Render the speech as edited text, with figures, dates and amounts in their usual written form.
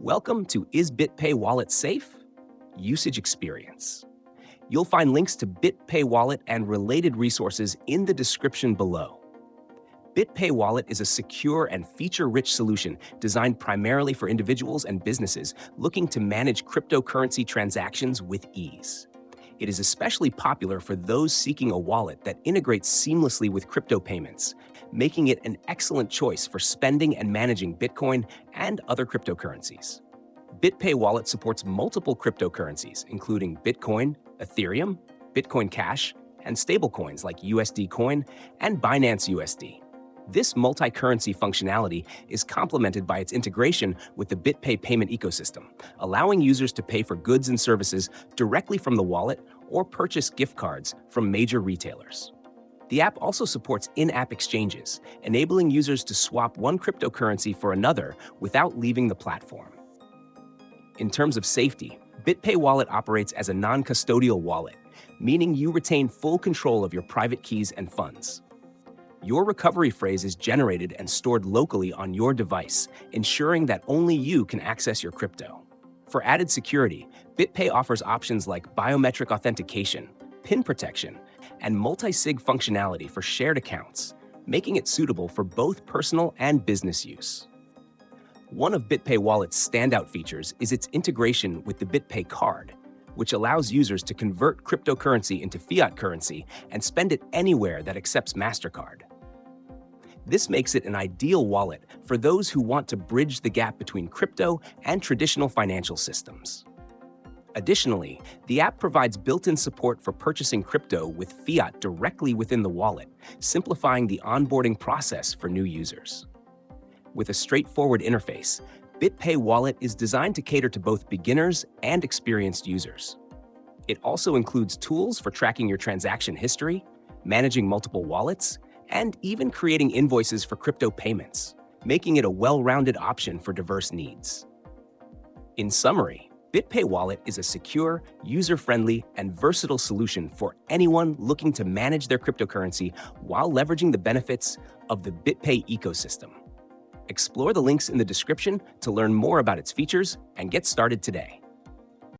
Welcome to Is BitPay Wallet Safe? Usage Experience. You'll find links to BitPay Wallet and related resources in the description below. BitPay Wallet is a secure and feature-rich solution designed primarily for individuals and businesses looking to manage cryptocurrency transactions with ease. It is especially popular for those seeking a wallet that integrates seamlessly with crypto payments, making it an excellent choice for spending and managing Bitcoin and other cryptocurrencies. BitPay Wallet supports multiple cryptocurrencies, including Bitcoin, Ethereum, Bitcoin Cash, and stablecoins like USD Coin and Binance USD. This multi-currency functionality is complemented by its integration with the BitPay payment ecosystem, allowing users to pay for goods and services directly from the wallet or purchase gift cards from major retailers. The app also supports in-app exchanges, enabling users to swap one cryptocurrency for another without leaving the platform. In terms of safety, BitPay Wallet operates as a non-custodial wallet, meaning you retain full control of your private keys and funds. Your recovery phrase is generated and stored locally on your device, ensuring that only you can access your crypto. For added security, BitPay offers options like biometric authentication, PIN protection, and multi-sig functionality for shared accounts, making it suitable for both personal and business use. One of BitPay Wallet's standout features is its integration with the BitPay card, which allows users to convert cryptocurrency into fiat currency and spend it anywhere that accepts MasterCard. This makes it an ideal wallet for those who want to bridge the gap between crypto and traditional financial systems. Additionally, the app provides built-in support for purchasing crypto with fiat directly within the wallet, simplifying the onboarding process for new users. With a straightforward interface, BitPay Wallet is designed to cater to both beginners and experienced users. It also includes tools for tracking your transaction history, managing multiple wallets, and even creating invoices for crypto payments, making it a well-rounded option for diverse needs. In summary, BitPay Wallet is a secure, user-friendly, and versatile solution for anyone looking to manage their cryptocurrency while leveraging the benefits of the BitPay ecosystem. Explore the links in the description to learn more about its features and get started today.